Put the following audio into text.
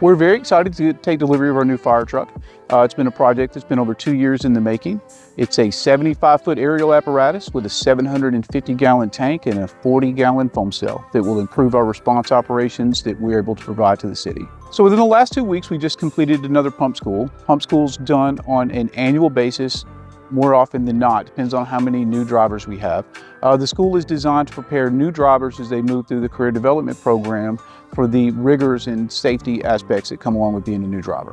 We're very excited to take delivery of our new fire truck. It's been a project that's been over 2 years in the making. It's a 75-foot aerial apparatus with a 750-gallon tank and a 40-gallon foam cell that will improve our response operations that we're able to provide to the city. So within the last 2 weeks, we just completed another pump school. Pump school's done on an annual basis, more often than not, depends on how many new drivers we have. The school is designed to prepare new drivers as they move through the career development program for the rigors and safety aspects that come along with being a new driver.